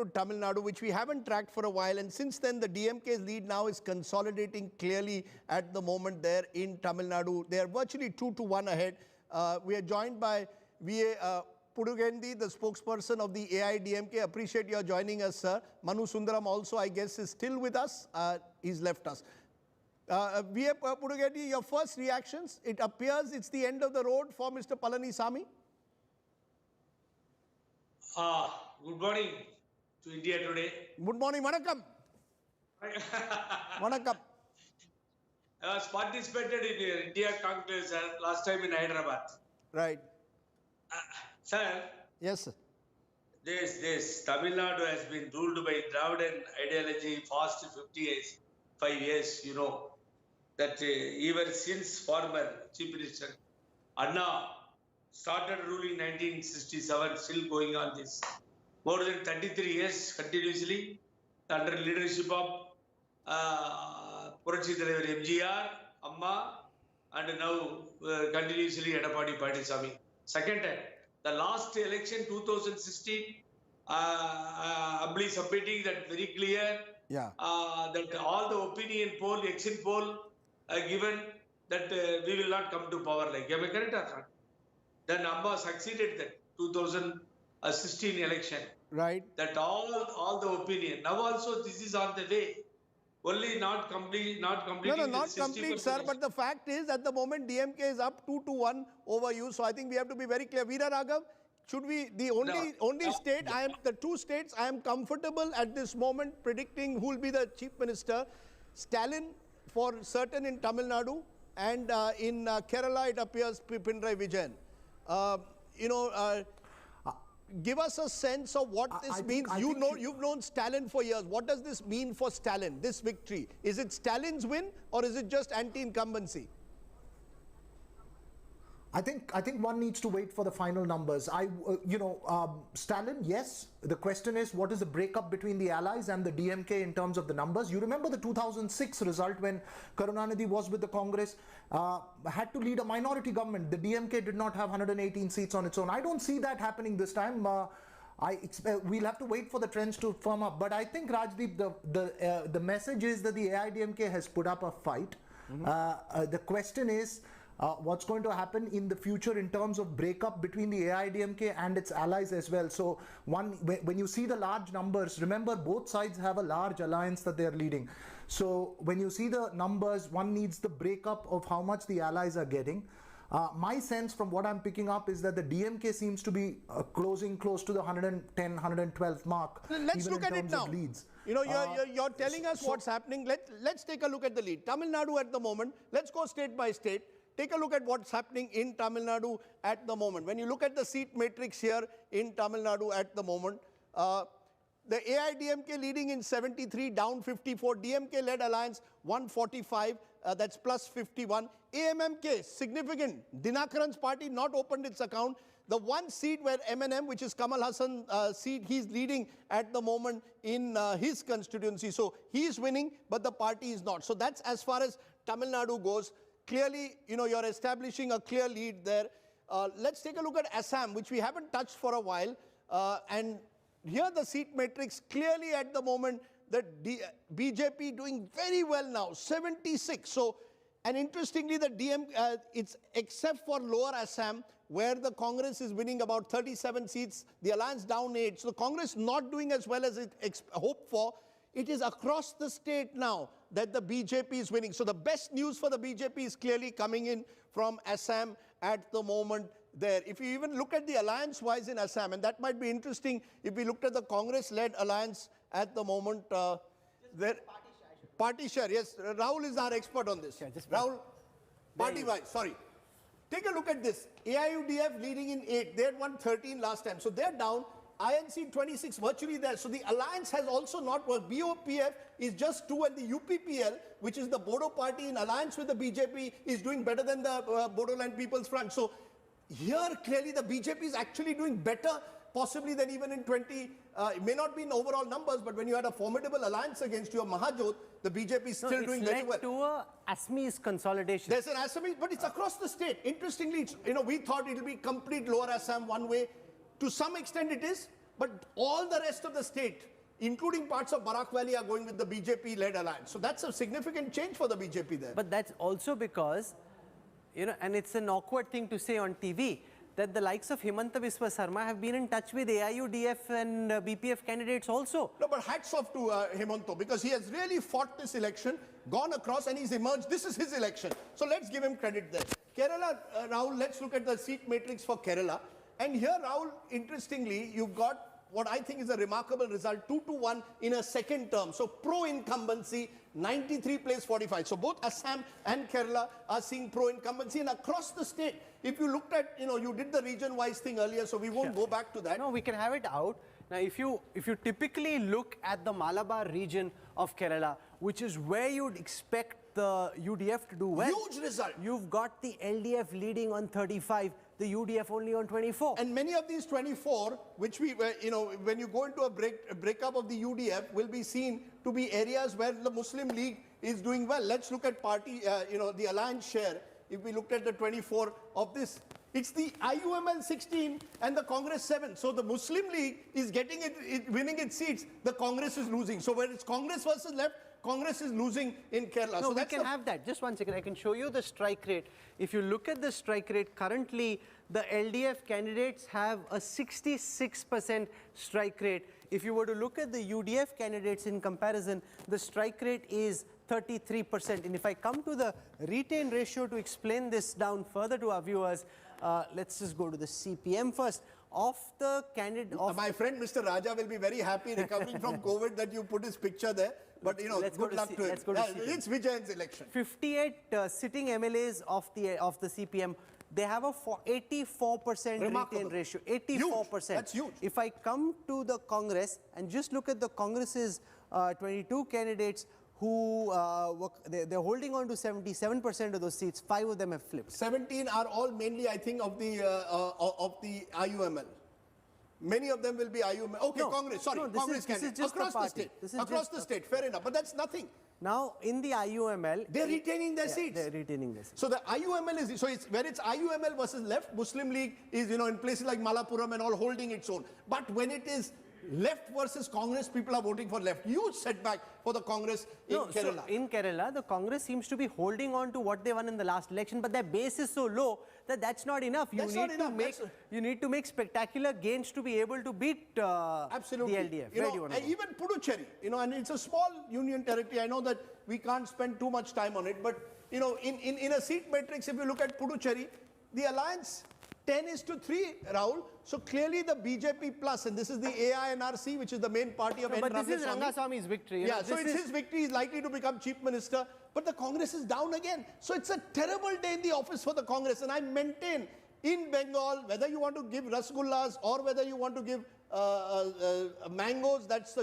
to Tamil Nadu, which we haven't tracked for a while. And since then, the DMK's lead now is consolidating clearly at the moment there in Tamil Nadu. They are virtually 2-1 ahead. We are joined by V.A. Pudugendi, the spokesperson of the AIDMK. Appreciate your joining us, sir. Manu Sundaram also, I guess, is still with us. He's left us. V.A. Pudugendi, your first reactions. It appears it's the end of the road for Mr. Palaniswami. Good morning to India today. Good morning, Vanakkam. Vanakkam. I was participated in India Congress last time in Hyderabad. Right. Sir. Yes, sir. This Tamil Nadu has been ruled by Dravidian ideology past 5 years, you know. That even since former Chief Minister Anna started ruling 1967, still going on this. More than 33 years continuously under leadership of Purachi Thalavar MGR, Amma, and now continuously Edappadi Palaniswami. Second time, the last election 2016, humbly submitting that very clear, that all the opinion poll, exit poll given that we will not come to power. Like, am I correct or not? Then Amma succeeded that 2016 election. Right. That all the opinion. Now also this is on the way. Only not complete. Not complete, sir. But the fact is, at the moment, DMK is up 2-1 over you. So I think we have to be very clear. Veera Raghav, should we, the two states I am comfortable at this moment predicting who will be the Chief Minister. Stalin for certain in Tamil Nadu, and in Kerala it appears Pinarayi Vijayan. Give us a sense of what this means. You've known Stalin for years. What does this mean for Stalin, this victory? Is it Stalin's win or is it just anti-incumbency? I think one needs to wait for the final numbers. Stalin, yes. The question is, what is the breakup between the allies and the DMK in terms of the numbers? You remember the 2006 result when Karunanidhi was with the Congress, had to lead a minority government. The DMK did not have 118 seats on its own. I don't see that happening this time. We'll have to wait for the trends to firm up. But I think, Rajdeep, the message is that the AIDMK has put up a fight. The question is, what's going to happen in the future in terms of breakup between the AIDMK and its allies as well. So when you see the large numbers, remember both sides have a large alliance that they're leading. So when you see the numbers, one needs the breakup of how much the allies are getting. My sense from what I'm picking up is that the DMK seems to be closing close to the 110, 112 mark. Let's look at it now. Leads. You know, you're telling us what's happening. Let's take a look at the lead. Tamil Nadu at the moment. Let's go state by state. Take a look at what's happening in Tamil Nadu at the moment. When you look at the seat matrix here in Tamil Nadu at the moment, the AIDMK leading in 73, down 54. DMK-led alliance 145, that's plus 51. AMMK, significant. Dinakaran's party not opened its account. The one seat where MNM, which is Kamal Hassan's seat, he's leading at the moment in his constituency. So he is winning, but the party is not. So that's as far as Tamil Nadu goes. Clearly, you know, you're establishing a clear lead there. Let's take a look at Assam, which we haven't touched for a while. And here the seat matrix, clearly at the moment, the BJP doing very well now, 76. So, and interestingly, the it's except for lower Assam, where the Congress is winning about 37 seats, the alliance down 8. So the Congress not doing as well as it hoped for. It is across the state now that the BJP is winning. So the best news for the BJP is clearly coming in from Assam at the moment there. If you even look at the alliance-wise in Assam, and that might be interesting if we looked at the Congress-led alliance at the moment. Party share, yes. Rahul is our expert on this. Rahul, party-wise, sorry. Take a look at this. AIUDF leading in 8. They had won 13 last time. So they're down. INC 26 virtually there. So the alliance has also not worked. BOPF is just 2, and the UPPL, which is the Bodo party in alliance with the BJP, is doing better than the Bodoland People's Front. So here clearly the BJP is actually doing better possibly than even in 20. It may not be in overall numbers, but when you had a formidable alliance against your Mahajot, the BJP is still doing very well. It's led to a Assamese consolidation. There's an Assamese, but it's across the state. Interestingly, we thought it will be complete lower Assam one way. To some extent it is, But all the rest of the state, including parts of Barak Valley, are going with the BJP-led alliance. So that's a significant change for the BJP there. But that's also because, you know, and it's an awkward thing to say on TV, that the likes of Himanta Biswa Sarma have been in touch with AIUDF and BPF candidates also. No, but hats off to Himanto, because he has really fought this election, gone across, and he's emerged. This is his election. So let's give him credit there. Kerala, Rahul, let's look at the seat matrix for Kerala. And here, Rahul, interestingly, you've got what I think is a remarkable result, 2-1 in a second term. So pro-incumbency, 93 plays 45. So both Assam and Kerala are seeing pro-incumbency. And across the state, if you looked at, you know, you did the region-wise thing earlier, so we won't go back to that. No, we can have it out. Now, if you typically look at the Malabar region of Kerala, which is where you'd expect the UDF to do well. Huge result. You've got the LDF leading on 35, the UDF only on 24. And many of these 24, which we, you know, when you go into a breakup of the UDF, will be seen to be areas where the Muslim League is doing well. Let's look at party, you know, the alliance share. If we looked at the 24 of this, it's the IUML 16 and the Congress 7. So the Muslim League is getting winning its seats. The Congress is losing. So when it's Congress versus left, Congress is losing in Kerala. No, so we can have that. Just 1 second. I can show you the strike rate. If you look at the strike rate, currently the LDF candidates have a 66% strike rate. If you were to look at the UDF candidates in comparison, the strike rate is 33%. And if I come to the retain ratio to explain this down further to our viewers, let's just go to the CPM first. Of the candidate... My friend Mr. Raja will be very happy recovering from COVID that you put his picture there. But, you know, good luck to him. It's Vijay's election. 58 sitting MLAs of the CPM, they have a 84% retain ratio. 84%. Huge. That's huge. If I come to the Congress and just look at the Congress's 22 candidates who they're holding on to 77% of those seats. 5 of them have flipped. 17 are all mainly, I think, of the IUML. Many of them will be IUML. Okay, no, Congress. Sorry, no, Congress candidates across the state. Across the state. Fair enough, but that's nothing. Now, in the IUML, they're retaining their seats. They're retaining their seats. So the IUML is where it's IUML versus left. Muslim League is, you know, in places like Malappuram and all holding its own. But when it is left versus Congress, people are voting for left. Huge setback for the Congress in Kerala. So in Kerala, the Congress seems to be holding on to what they won in the last election, but their base is so low that that's not enough. You need to make spectacular gains to be able to beat absolutely. The LDF. You know, even Puducherry, you know, and it's a small union territory. I know that we can't spend too much time on it, but, you know, in a seat matrix, if you look at Puducherry, the alliance 10:3, Rahul. So clearly the BJP plus, and this is the AINRC, which is the main party of But this is Rangaswamy's victory. Yeah, so it's his victory. He's likely to become chief minister. But the Congress is down again. So it's a terrible day in the office for the Congress. And I maintain, in Bengal, whether you want to give rasgullas or whether you want to give mangoes, that's the